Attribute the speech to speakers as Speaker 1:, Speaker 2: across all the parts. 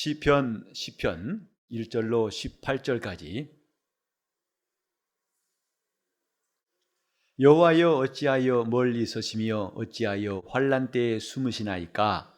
Speaker 1: 시편 1절로 18절까지. 여호와여, 어찌하여 멀리 서시며 어찌하여 환난 때에 숨으시나이까?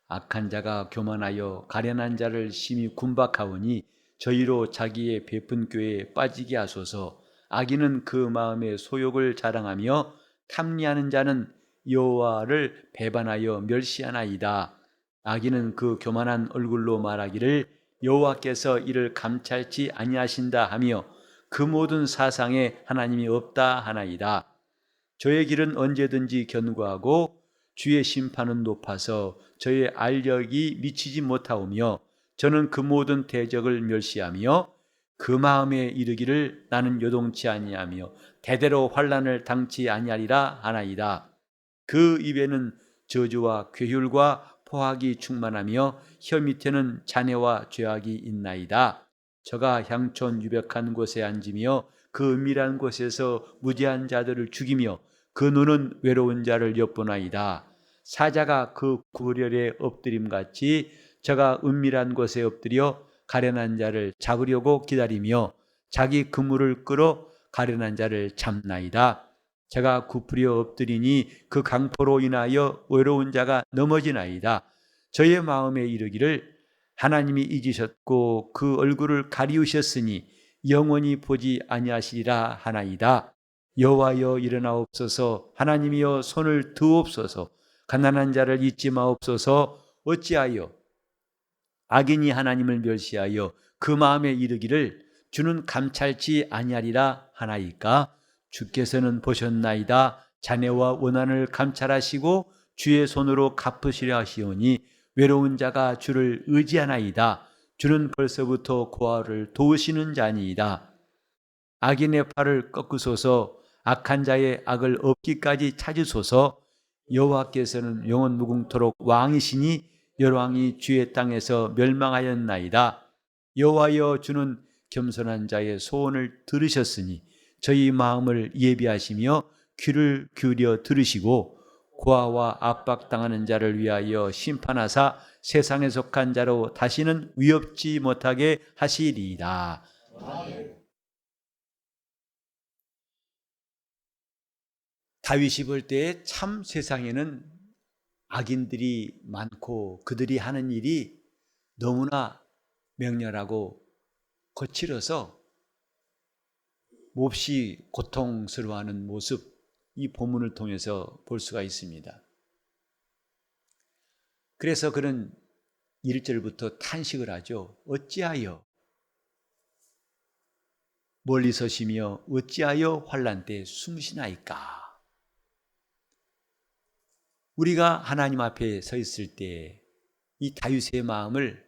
Speaker 1: 악한 자가 교만하여 가련한 자를 심히 군박하오니 저희로 자기의 베푼 꾀에 빠지게 하소서. 악인은 그 마음의 소욕을 자랑하며 탐리하는 자는 여호와를 배반하여 멸시하나이다. 악인은 그 교만한 얼굴로 말하기를 여호와께서 이를 감찰치 아니하신다 하며 그 모든 사상에 하나님이 없다 하나이다. 저의 길은 언제든지 견고하고 주의 심판은 높아서 저의 알력이 미치지 못하오며 저는 그 모든 대적을 멸시하며 그 마음에 이르기를 나는 요동치 아니하며 대대로 환난을 당치 아니하리라 하나이다. 그 입에는 저주와 괴휼과 포악이 충만하며 혀 밑에는 잔해와 죄악이 있나이다. 저가 향촌 유백한 곳에 앉으며 그 은밀한 곳에서 무지한 자들을 죽이며 그 눈은 외로운 자를 엿보나이다. 사자가 그 구렬에 엎드림같이 저가 은밀한 곳에 엎드려 가련한 자를 잡으려고 기다리며 자기 그물을 끌어 가련한 자를 잡나이다. 저가 굽으려 엎드리니 그 강포로 인하여 외로운 자가 넘어지나이다. 저의 마음에 이르기를 하나님이 잊으셨고 그 얼굴을 가리우셨으니 영원히 보지 아니하시리라 하나이다. 여호와여, 일어나옵소서. 하나님이여, 손을 드옵소서. 가난한 자를 잊지 마옵소서. 어찌하여 악인이 하나님을 멸시하여 그 마음에 이르기를 주는 감찰치 아니하리라 하나이까? 주께서는 보셨나이다. 잔해와 원한을 감찰하시고 주의 손으로 갚으시려 하시오니 외로운 자가 주를 의지하나이다. 주는 벌써부터 고아를 도우시는 자니이다. 악인의 팔을 꺾으소서. 악한 자의 악을 없기까지 찾으소서. 여호와께서는 영원 무궁토록 왕이시니 열왕이 주의 땅에서 멸망하였나이다. 여호와여, 주는 겸손한 자의 소원을 들으셨으니 저희 마음을 예비하시며 귀를 기울여 들으시고 고아와 압박당하는 자를 위하여 심판하사 세상에 속한 자로 다시는 위협지 못하게 하시리이다. 다윗이 볼 때에 참 세상에는 악인들이 많고 그들이 하는 일이 너무나 맹렬하고 거칠어서 몹시 고통스러워하는 모습, 이 본문을 통해서 볼 수가 있습니다. 그래서 그는 1절부터 탄식을 하죠. 어찌하여 멀리 서시며 어찌하여 환난 때에 숨으시나이까? 우리가 하나님 앞에 서 있을 때 이 다윗의 마음을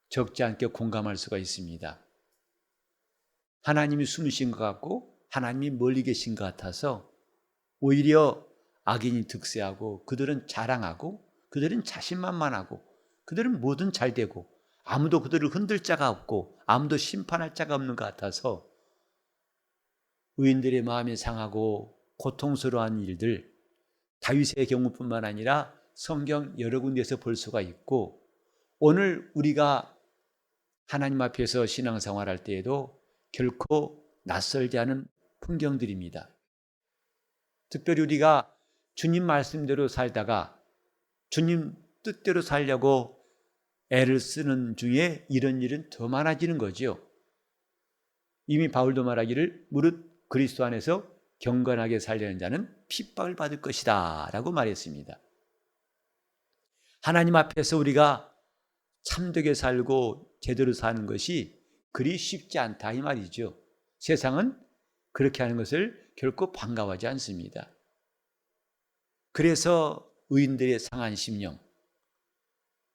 Speaker 1: 적지 않게 공감할 수가 있습니다. 하나님이 숨으신 것 같고 하나님이 멀리 계신 것 같아서 오히려 악인이 득세하고 그들은 자랑하고 그들은 자신만만하고 그들은 뭐든 잘 되고 아무도 그들을 흔들 자가 없고 아무도 심판할 자가 없는 것 같아서 의인들의 마음이 상하고 고통스러운 일들, 다윗의 경우뿐만 아니라 성경 여러 군데에서 볼 수가 있고 오늘 우리가 하나님 앞에서 신앙생활할 때에도 결코 낯설지 않은 풍경들입니다. 특별히 우리가 주님 말씀대로 살다가 주님 뜻대로 살려고 애를 쓰는 중에 이런 일은 더 많아지는 거죠. 이미 바울도 말하기를 무릇 그리스도 안에서 경건하게 살려는 자는 핍박을 받을 것이다 라고 말했습니다. 하나님 앞에서 우리가 참되게 살고 제대로 사는 것이 그리 쉽지 않다 이 말이죠. 세상은 그렇게 하는 것을 결코 반가워하지 않습니다. 그래서 의인들의 상한 심령,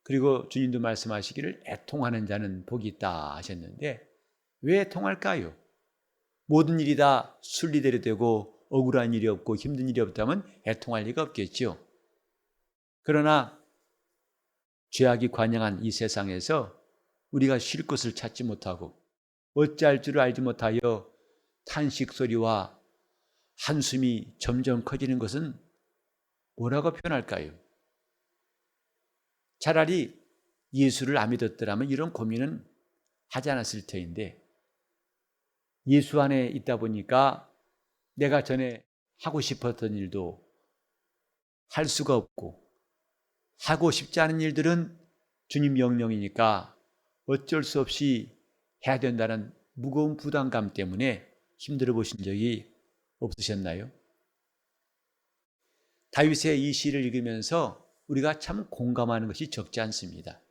Speaker 1: 그리고 주님도 말씀하시기를 애통하는 자는 복이 있다 하셨는데 왜 애통할까요? 모든 일이 다 순리대로 되고 억울한 일이 없고 힘든 일이 없다면 애통할 리가 없겠죠. 그러나 죄악이 관영한 이 세상에서 우리가 쉴 곳을 찾지 못하고 어찌할 줄을 알지 못하여 탄식 소리와 한숨이 점점 커지는 것은 뭐라고 표현할까요? 차라리 예수를 안 믿었더라면 이런 고민은 하지 않았을 터인데 예수 안에 있다 보니까 내가 전에 하고 싶었던 일도 할 수가 없고 하고 싶지 않은 일들은 주님 명령이니까 어쩔 수 없이 해야 된다는 무거운 부담감 때문에 힘들어 보신 적이 없으셨나요? 다윗의 이 시를 읽으면서 우리가 참 공감하는 것이 적지 않습니다.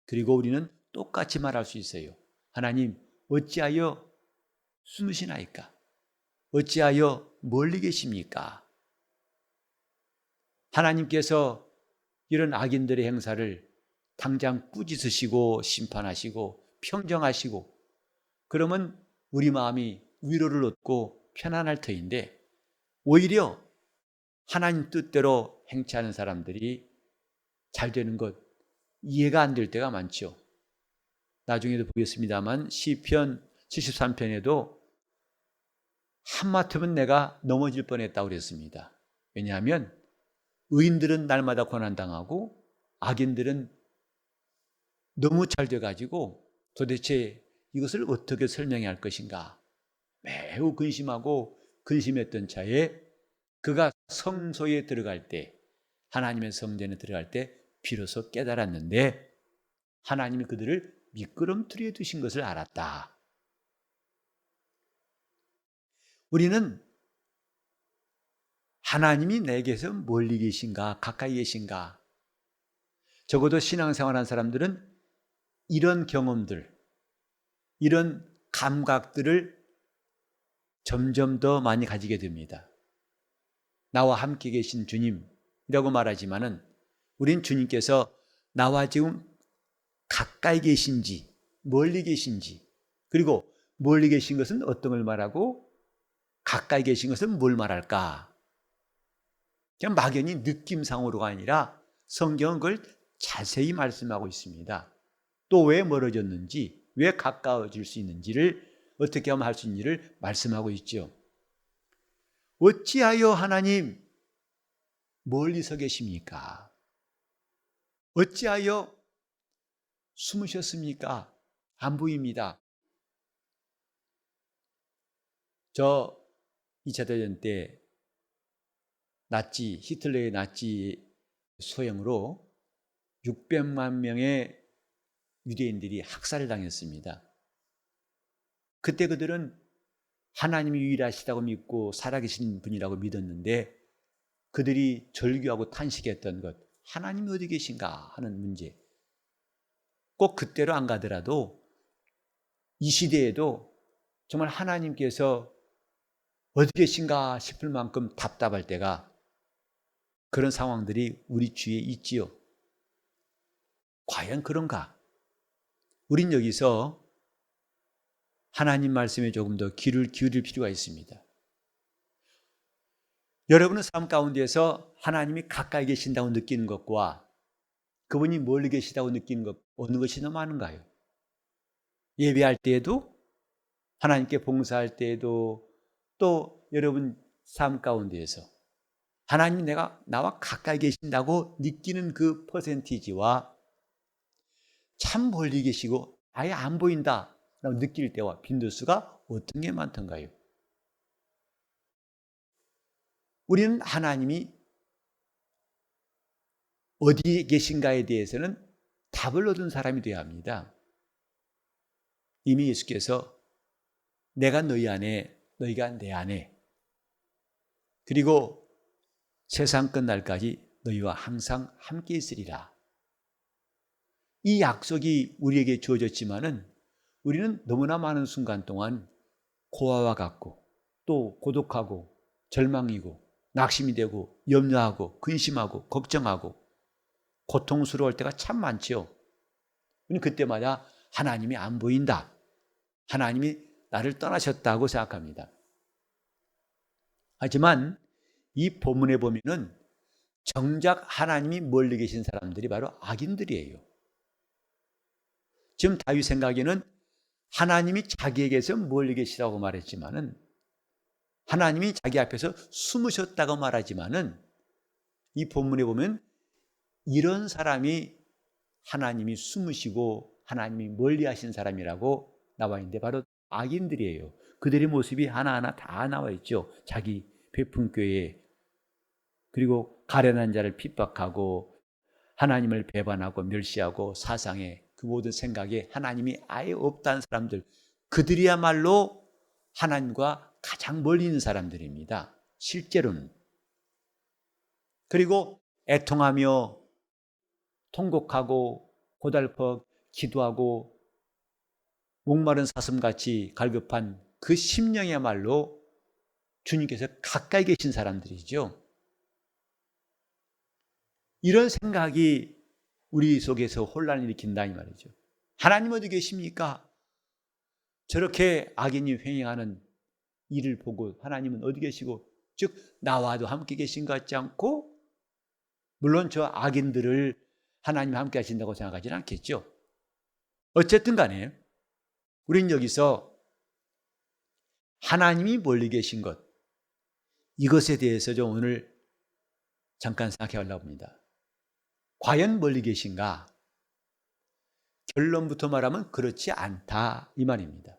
Speaker 1: 그리고 우리는 똑같이 말할 수 있어요. 하나님, 어찌하여 숨으시나이까? 어찌하여 멀리 계십니까? 하나님께서 이런 악인들의 행사를 당장 꾸짖으시고 심판하시고 평정하시고 그러면 우리 마음이 위로를 얻고 편안할 터인데 오히려 하나님 뜻대로 행치하는 사람들이 잘 되는 것 이해가 안 될 때가 많죠. 나중에도 보겠습니다만 시편 73편에도 한마터면 내가 넘어질 뻔했다고 그랬습니다. 왜냐하면 의인들은 날마다 고난당하고 악인들은 너무 잘 돼가지고 도대체 이것을 어떻게 설명해야 할 것인가 매우 근심하고 근심했던 차에 그가 성소에 들어갈 때 하나님의 성전에 들어갈 때 비로소 깨달았는데 하나님이 그들을 미끄럼틀에 두신 것을 알았다. 우리는 하나님이 내게서 멀리 계신가 가까이 계신가 적어도 신앙생활한 사람들은 이런 경험들 이런 감각들을 점점 더 많이 가지게 됩니다. 나와 함께 계신 주님이라고 말하지만은 우린 주님께서 나와 지금 가까이 계신지 멀리 계신지 그리고 멀리 계신 것은 어떤 걸 말하고 가까이 계신 것은 뭘 말할까? 그냥 막연히 느낌상으로가 아니라 성경은 그걸 자세히 말씀하고 있습니다. 또 왜 멀어졌는지 왜 가까워질 수 있는지를 어떻게 하면 할 수 있는지를 말씀하고 있죠. 어찌하여 하나님 멀리서 계십니까? 어찌하여 숨으셨습니까? 안 보입니다. 저 2차 대전 때 히틀러의 나치 소행으로 600만 명의 유대인들이 학살을 당했습니다. 그때 그들은 하나님이 유일하시다고 믿고 살아계신 분이라고 믿었는데 그들이 절규하고 탄식했던 것, 하나님이 어디 계신가 하는 문제. 꼭 그때로 안 가더라도 이 시대에도 정말 하나님께서 어디 계신가 싶을 만큼 답답할 때가 그런 상황들이 우리 주위에 있지요. 과연 그런가? 우린 여기서 하나님 말씀에 조금 더 귀를 기울일 필요가 있습니다. 여러분은 삶 가운데서 하나님이 가까이 계신다고 느끼는 것과 그분이 멀리 계시다고 느끼는 것 어느 것이 더 많은가요? 예배할 때에도 하나님께 봉사할 때에도 또 여러분 삶 가운데에서 하나님이 나와 가까이 계신다고 느끼는 그 퍼센티지와 참 멀리 계시고 아예 안 보인다라고 느낄 때와 빈도수가 어떤 게 많던가요? 우리는 하나님이 어디 계신가에 대해서는 답을 얻은 사람이 되어야 합니다. 이미 예수께서 내가 너희 안에 너희가 내 안에 그리고 세상 끝날까지 너희와 항상 함께 있으리라. 이 약속이 우리에게 주어졌지만은 우리는 너무나 많은 순간 동안 고아와 같고 또 고독하고 절망이고 낙심이 되고 염려하고 근심하고 걱정하고 고통스러울 때가 참 많지요. 그때마다 하나님이 안 보인다. 하나님이 나를 떠나셨다고 생각합니다. 하지만 이 본문에 보면은 정작 하나님이 멀리 계신 사람들이 바로 악인들이에요. 지금 다윗 생각에는 하나님이 자기에게서 멀리 계시다고 말했지만은 하나님이 자기 앞에서 숨으셨다고 말하지만은 이 본문에 보면 이런 사람이 하나님이 숨으시고 하나님이 멀리하신 사람이라고 나와 있는데 바로 악인들이에요. 그들의 모습이 하나하나 다 나와 있죠. 자기 베푼 교회에, 그리고 가련한 자를 핍박하고 하나님을 배반하고 멸시하고 사상에 그 모든 생각에 하나님이 아예 없다는 사람들, 그들이야말로 하나님과 가장 멀리 있는 사람들입니다. 실제로는. 그리고 애통하며 통곡하고 고달퍼 기도하고 목마른 사슴같이 갈급한 그 심령이야말로 주님께서 가까이 계신 사람들이죠. 이런 생각이 우리 속에서 혼란을 일으킨다 이 말이죠. 하나님 어디 계십니까? 저렇게 악인이 횡행하는 일을 보고 하나님은 어디 계시고, 즉 나와도 함께 계신 것 같지 않고, 물론 저 악인들을 하나님 함께 하신다고 생각하지는 않겠죠. 어쨌든 간에 우린 여기서 하나님이 멀리 계신 것, 이것에 대해서 좀 오늘 잠깐 생각해 보려고 합니다. 과연 멀리 계신가? 결론부터 말하면 그렇지 않다 이 말입니다.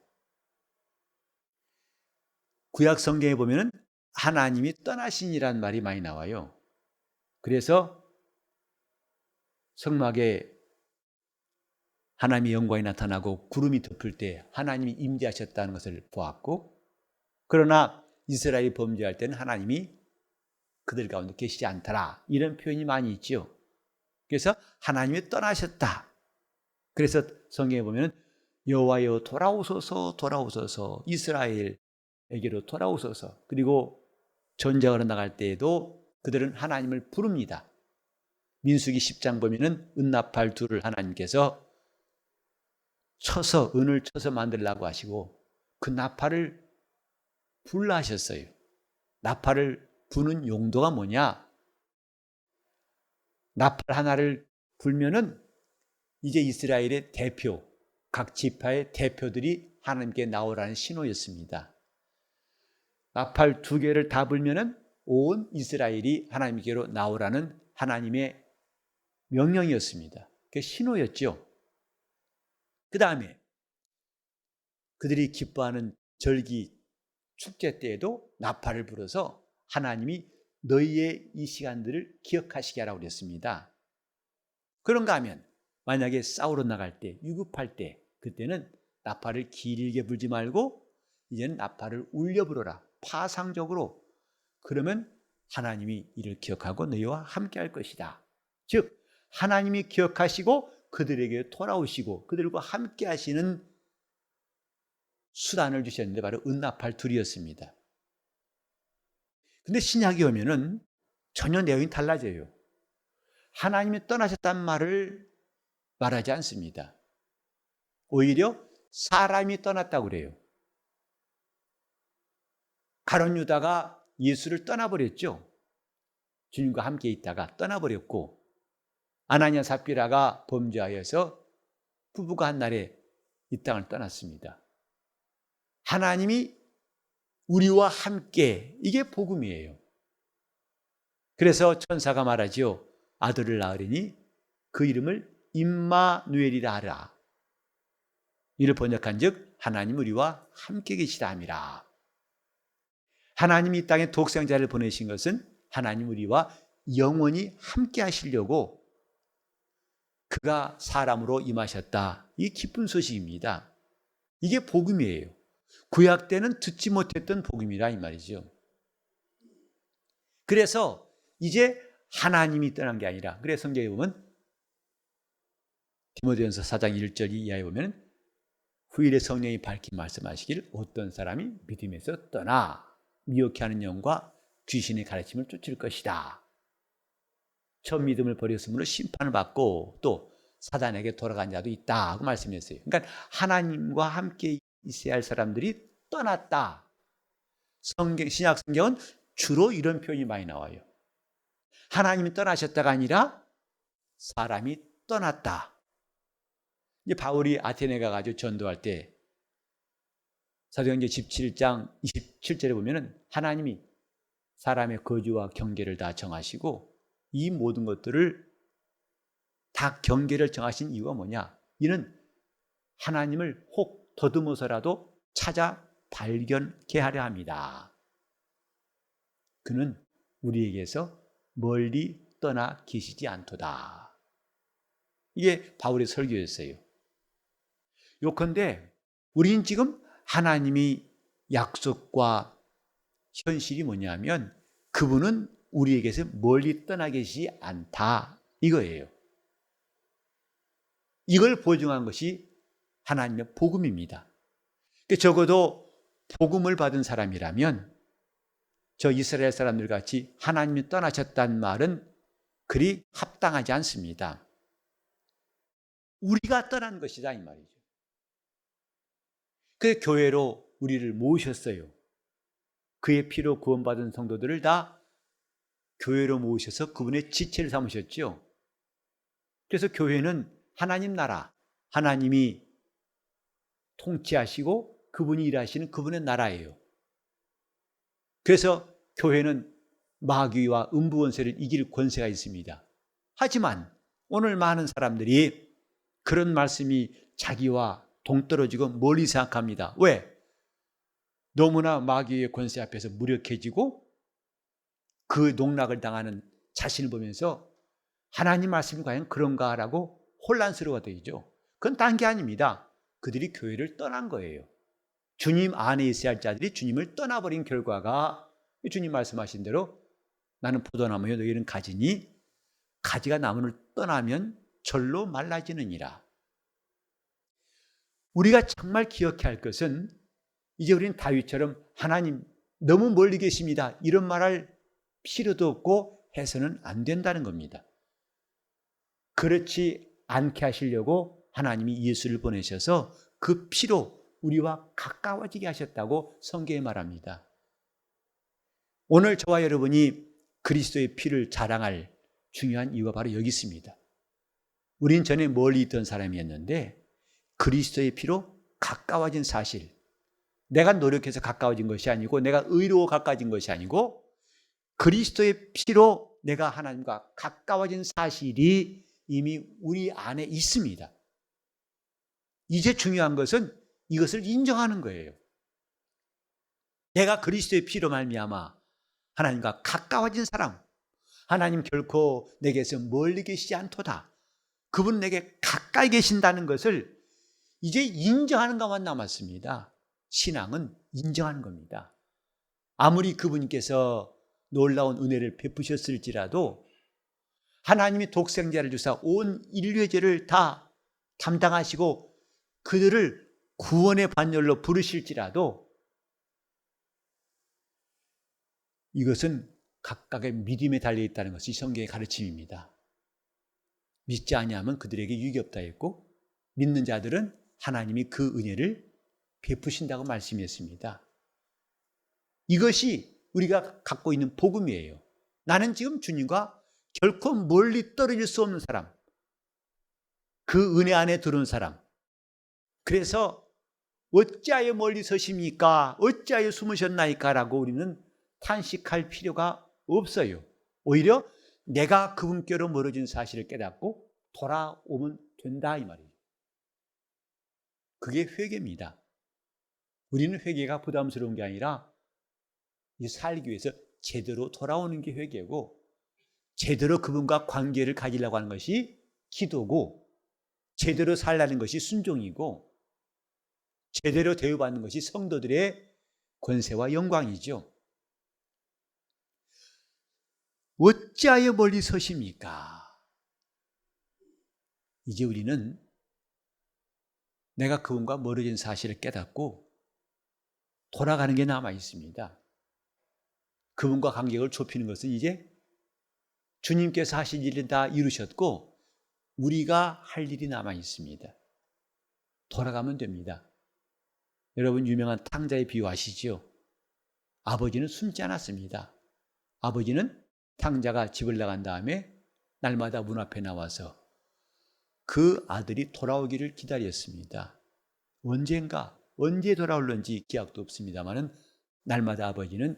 Speaker 1: 구약 성경에 보면은 하나님이 떠나신이란 말이 많이 나와요. 그래서 성막에 하나님의 영광이 나타나고 구름이 덮을 때 하나님이 임재하셨다는 것을 보았고, 그러나 이스라엘이 범죄할 때는 하나님이 그들 가운데 계시지 않더라, 이런 표현이 많이 있죠. 그래서 하나님이 떠나셨다. 그래서 성경에 보면 여호와여 돌아오소서 돌아오소서, 이스라엘에게로 돌아오소서. 그리고 전쟁하러 나갈 때에도 그들은 하나님을 부릅니다. 민수기 10장 보면은 은나팔 둘을 하나님께서 쳐서, 은을 쳐서 만들라고 하시고 그 나팔을 불라 하셨어요. 나팔을 부는 용도가 뭐냐? 나팔 하나를 불면은 이제 이스라엘의 대표, 각 지파의 대표들이 하나님께 나오라는 신호였습니다. 나팔 2개를 다 불면은 온 이스라엘이 하나님께로 나오라는 하나님의 명령이었습니다. 그게 신호였죠. 그 다음에 그들이 기뻐하는 절기 축제 때에도 나팔을 불어서 하나님이 너희의 이 시간들을 기억하시게 하라고 그랬습니다. 그런가 하면 만약에 싸우러 나갈 때, 유급할 때, 그때는 나팔을 길게 불지 말고 이제는 나팔을 울려 불어라, 파상적으로. 그러면 하나님이 이를 기억하고 너희와 함께 할 것이다. 즉 하나님이 기억하시고 그들에게 돌아오시고 그들과 함께 하시는 수단을 주셨는데 바로 은나팔 둘이었습니다. 근데 신약에 오면은 전혀 내용이 달라져요. 하나님이 떠나셨다는 말을 말하지 않습니다. 오히려 사람이 떠났다고 그래요. 가룟 유다가 예수를 떠나버렸죠. 주님과 함께 있다가 떠나버렸고, 아나니아 삽비라가 범죄하여서 부부가 한 날에 이 땅을 떠났습니다. 하나님이 우리와 함께, 이게 복음이에요. 그래서 천사가 말하죠. 아들을 낳으리니 그 이름을 임마누엘이라 하라. 이를 번역한즉 하나님 우리와 함께 계시다 함이라. 하나님이 이 땅에 독생자를 보내신 것은 하나님 우리와 영원히 함께 하시려고 그가 사람으로 임하셨다. 이 기쁜 소식입니다. 이게 복음이에요. 구약 때는 듣지 못했던 복음이라 이 말이죠. 그래서 이제 하나님이 떠난 게 아니라, 그래서 성경에 보면 디모데전서 4장 1절 이하에 보면 후일에 성령이 밝히 말씀하시길 어떤 사람이 믿음에서 떠나 미혹해 하는 영과 귀신의 가르침을 쫓을 것이다. 처음 믿음을 버렸으므로 심판을 받고 또 사단에게 돌아간 자도 있다 하고 말씀했어요. 그러니까 하나님과 함께 있어야 할 사람들이 떠났다. 신약 성경은 주로 이런 표현이 많이 나와요. 하나님이 떠나셨다가 아니라 사람이 떠났다. 이제 바울이 아테네 가가지고 전도할 때 사도행전 17장 27절에 보면은 하나님이 사람의 거주와 경계를 다 정하시고 이 모든 것들을 다 경계를 정하신 이유가 뭐냐? 이는 하나님을 혹 더듬어서라도 찾아 발견케 하려 합니다. 그는 우리에게서 멀리 떠나 계시지 않도다. 이게 바울의 설교였어요. 요컨대 우리는 지금 하나님이 약속과 현실이 뭐냐면 그분은 우리에게서 멀리 떠나 계시지 않다 이거예요. 이걸 보증한 것이 하나님의 복음입니다. 적어도 복음을 받은 사람이라면 저 이스라엘 사람들 같이 하나님이 떠나셨다는 말은 그리 합당하지 않습니다. 우리가 떠난 것이다 이 말이죠. 그 교회로 우리를 모으셨어요. 그의 피로 구원받은 성도들을 다 교회로 모으셔서 그분의 지체를 삼으셨죠. 그래서 교회는 하나님 나라, 하나님이 통치하시고 그분이 일하시는 그분의 나라예요. 그래서 교회는 마귀와 음부원세를 이길 권세가 있습니다. 하지만 오늘 많은 사람들이 그런 말씀이 자기와 동떨어지고 멀리 생각합니다. 왜? 너무나 마귀의 권세 앞에서 무력해지고 그 농락을 당하는 자신을 보면서 하나님 말씀이 과연 그런가라고 혼란스러워되죠. 그건 딴 게 아닙니다. 그들이 교회를 떠난 거예요. 주님 안에 있어야 할 자들이 주님을 떠나버린 결과가 주님 말씀하신 대로 나는 포도나무여 너희는 가지니 가지가 나무를 떠나면 절로 말라지느니라. 우리가 정말 기억해야 할 것은 이제 우리는 다윗처럼 하나님 너무 멀리 계십니다 이런 말할 필요도 없고 해서는 안 된다는 겁니다. 그렇지 않게 하시려고 하나님이 예수를 보내셔서 그 피로 우리와 가까워지게 하셨다고 성경에 말합니다. 오늘 저와 여러분이 그리스도의 피를 자랑할 중요한 이유가 바로 여기 있습니다. 우린 전에 멀리 있던 사람이었는데 그리스도의 피로 가까워진 사실, 내가 노력해서 가까워진 것이 아니고 내가 의로 가까워진 것이 아니고 그리스도의 피로 내가 하나님과 가까워진 사실이 이미 우리 안에 있습니다. 이제 중요한 것은 이것을 인정하는 거예요. 내가 그리스도의 피로 말미암아 하나님과 가까워진 사람, 하나님 결코 내게서 멀리 계시지 않도다. 그분 내게 가까이 계신다는 것을 이제 인정하는 것만 남았습니다. 신앙은 인정하는 겁니다. 아무리 그분께서 놀라운 은혜를 베푸셨을지라도 하나님이 독생자를 주사 온 인류의 죄를 다 담당하시고 그들을 구원의 반열로 부르실지라도 이것은 각각의 믿음에 달려있다는 것이 성경의 가르침입니다. 믿지 아니하면 그들에게 유익이 없다 했고 믿는 자들은 하나님이 그 은혜를 베푸신다고 말씀했습니다. 이것이 우리가 갖고 있는 복음이에요. 나는 지금 주님과 결코 멀리 떨어질 수 없는 사람, 그 은혜 안에 들어온 사람. 그래서 어찌하여 멀리 서십니까? 어찌하여 숨으셨나이까? 라고 우리는 탄식할 필요가 없어요. 오히려 내가 그분께로 멀어진 사실을 깨닫고 돌아오면 된다 이 말이에요. 그게 회개입니다. 우리는 회개가 부담스러운 게 아니라 살기 위해서 제대로 돌아오는 게 회개고 제대로 그분과 관계를 가지려고 하는 것이 기도고 제대로 살라는 것이 순종이고 제대로 대우받는 것이 성도들의 권세와 영광이죠. 어찌하여 멀리 서십니까? 이제 우리는 내가 그분과 멀어진 사실을 깨닫고 돌아가는 게 남아 있습니다. 그분과 간격을 좁히는 것은 이제 주님께서 하신 일을 다 이루셨고 우리가 할 일이 남아 있습니다. 돌아가면 됩니다. 여러분 유명한 탕자의 비유 아시죠? 아버지는 숨지 않았습니다. 아버지는 탕자가 집을 나간 다음에 날마다 문 앞에 나와서 그 아들이 돌아오기를 기다렸습니다. 언제 돌아올는지 기약도 없습니다만은 날마다 아버지는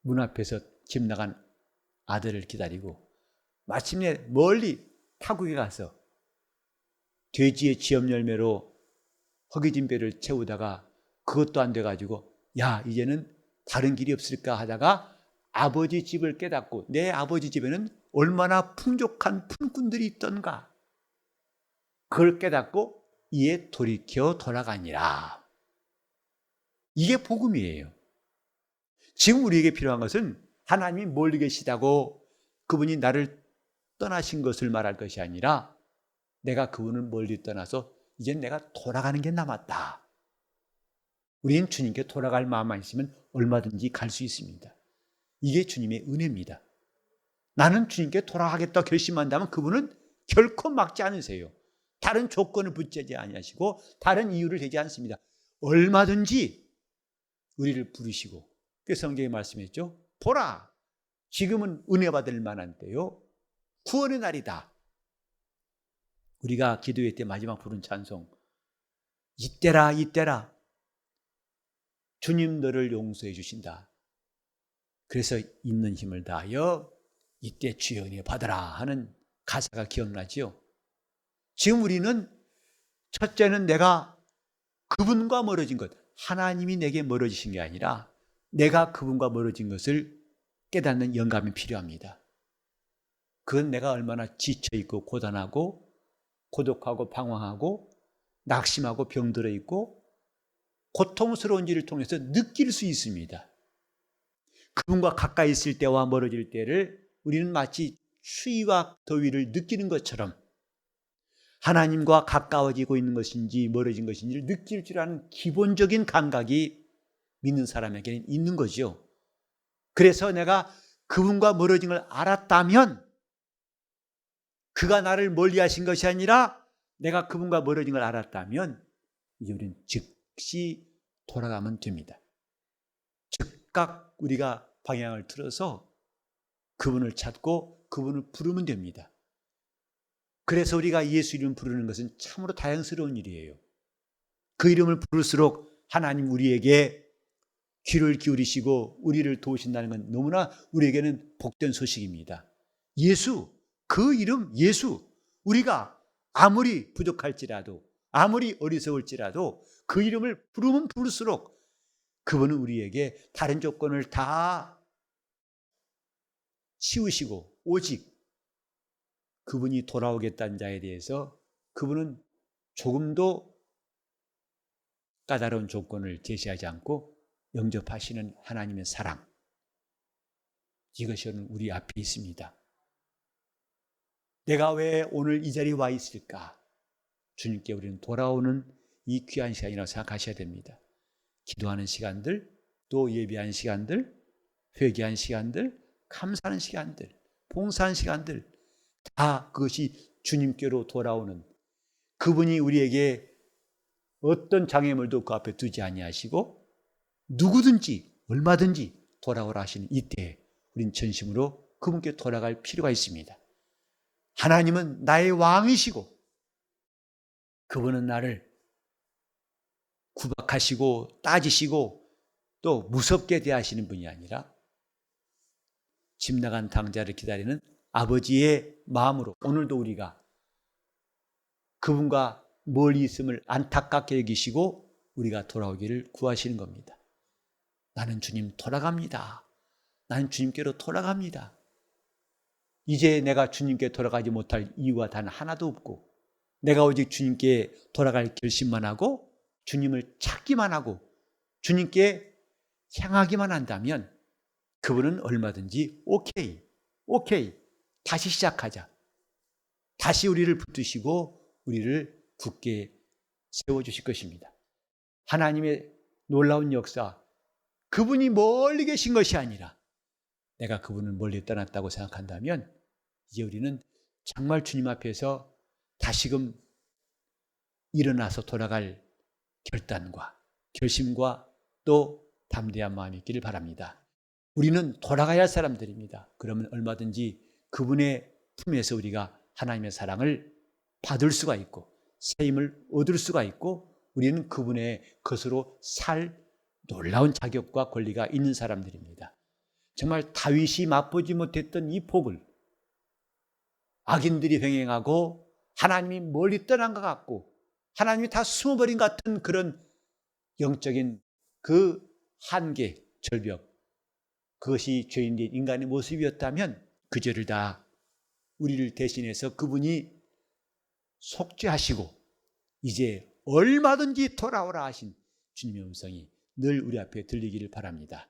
Speaker 1: 문 앞에서 집 나간 아들을 기다리고 마침내 멀리 타국에 가서 돼지의 지엽 열매로 허기진 배를 채우다가 그것도 안 돼가지고 야, 이제는 다른 길이 없을까 하다가 아버지 집을 깨닫고 내 아버지 집에는 얼마나 풍족한 품꾼들이 있던가, 그걸 깨닫고 이에 돌이켜 돌아가니라. 이게 복음이에요. 지금 우리에게 필요한 것은 하나님이 멀리 계시다고 그분이 나를 떠나신 것을 말할 것이 아니라 내가 그분을 멀리 떠나서 이제 내가 돌아가는 게 남았다. 우리는 주님께 돌아갈 마음만 있으면 얼마든지 갈 수 있습니다. 이게 주님의 은혜입니다. 나는 주님께 돌아가겠다 결심한다면 그분은 결코 막지 않으세요. 다른 조건을 붙이지 아니하시고 다른 이유를 대지 않습니다. 얼마든지 우리를 부르시고, 그래서 성경에 말씀했죠. 보라, 지금은 은혜 받을 만한 때요, 구원의 날이다. 우리가 기도회 때 마지막 부른 찬송, 이때라 이때라 주님 너를 용서해 주신다. 그래서 있는 힘을 다하여 이때 주의 은혜 받으라 하는 가사가 기억나지요. 지금 우리는 첫째는 내가 그분과 멀어진 것, 하나님이 내게 멀어지신 게 아니라 내가 그분과 멀어진 것을 깨닫는 영감이 필요합니다. 그건 내가 얼마나 지쳐있고 고단하고 고독하고 방황하고 낙심하고 병들어 있고 고통스러운지를 통해서 느낄 수 있습니다. 그분과 가까이 있을 때와 멀어질 때를 우리는 마치 추위와 더위를 느끼는 것처럼 하나님과 가까워지고 있는 것인지 멀어진 것인지를 느낄 줄 아는 기본적인 감각이 믿는 사람에게는 있는 거죠. 그래서 내가 그분과 멀어진 걸 알았다면 그가 나를 멀리하신 것이 아니라 내가 그분과 멀어진 걸 알았다면 이제 우리는 즉시 돌아가면 됩니다. 즉각 우리가 방향을 틀어서 그분을 찾고 그분을 부르면 됩니다. 그래서 우리가 예수 이름 부르는 것은 참으로 다양스러운 일이에요. 그 이름을 부를수록 하나님 우리에게 귀를 기울이시고 우리를 도우신다는 건 너무나 우리에게는 복된 소식입니다. 예수, 그 이름 예수, 우리가 아무리 부족할지라도 아무리 어리석을지라도 그 이름을 부르면 부를수록 그분은 우리에게 다른 조건을 다 치우시고 오직 그분이 돌아오겠다는 자에 대해서 그분은 조금도 까다로운 조건을 제시하지 않고 영접하시는 하나님의 사랑, 이것이 우리 앞에 있습니다. 내가 왜 오늘 이 자리에 와 있을까? 주님께 우리는 돌아오는 이 귀한 시간이라고 생각하셔야 됩니다. 기도하는 시간들, 또 예배하는 시간들, 회개하는 시간들, 감사하는 시간들, 봉사하는 시간들, 다 그것이 주님께로 돌아오는, 그분이 우리에게 어떤 장애물도 그 앞에 두지 아니하시고 누구든지 얼마든지 돌아오라 하시는 이때에 우린 전심으로 그분께 돌아갈 필요가 있습니다. 하나님은 나의 왕이시고 그분은 나를 구박하시고 따지시고 또 무섭게 대하시는 분이 아니라 집 나간 당자를 기다리는 아버지의 마음으로 오늘도 우리가 그분과 멀리 있음을 안타깝게 여기시고 우리가 돌아오기를 구하시는 겁니다. 나는 주님 돌아갑니다. 나는 주님께로 돌아갑니다. 이제 내가 주님께 돌아가지 못할 이유가 단 하나도 없고 내가 오직 주님께 돌아갈 결심만 하고 주님을 찾기만 하고 주님께 향하기만 한다면 그분은 얼마든지 오케이 다시 시작하자, 다시 우리를 붙드시고 우리를 굳게 세워주실 것입니다. 하나님의 놀라운 역사, 그분이 멀리 계신 것이 아니라 내가 그분을 멀리 떠났다고 생각한다면 이제 우리는 정말 주님 앞에서 다시금 일어나서 돌아갈 결단과 결심과 또 담대한 마음이 있기를 바랍니다. 우리는 돌아가야 할 사람들입니다. 그러면 얼마든지 그분의 품에서 우리가 하나님의 사랑을 받을 수가 있고 새 힘을 얻을 수가 있고 우리는 그분의 것으로 살 놀라운 자격과 권리가 있는 사람들입니다. 정말 다윗이 맛보지 못했던 이 복을 악인들이 횡행하고 하나님이 멀리 떠난 것 같고 하나님이 다 숨어버린 것 같은 그런 영적인 그 한계, 절벽, 그것이 죄인된 인간의 모습이었다면 그 죄를 다 우리를 대신해서 그분이 속죄하시고 이제 얼마든지 돌아오라 하신 주님의 음성이 늘 우리 앞에 들리기를 바랍니다.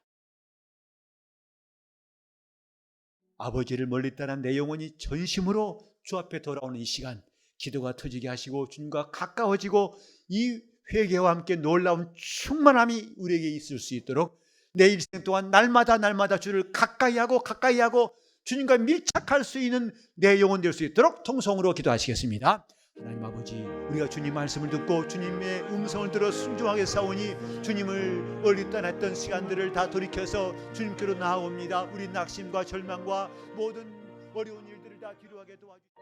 Speaker 1: 아버지를 멀리 떠난 내 영혼이 전심으로 주 앞에 돌아오는 이 시간, 기도가 터지게 하시고 주님과 가까워지고 이 회개와 함께 놀라운 충만함이 우리에게 있을 수 있도록 내 일생 동안 날마다 주를 가까이 하고 주님과 밀착할 수 있는 내 영혼 될 수 있도록 통성으로 기도하시겠습니다. 하나님 아버지, 우리가 주님 말씀을 듣고 주님의 음성을 들어 순종하게 싸우니 주님을 멀리 떠났던 시간들을 다 돌이켜서 주님께로 나아옵니다. 우리 낙심과 절망과 모든 어려운 일들을 다 뒤로하게 도와주시옵소서.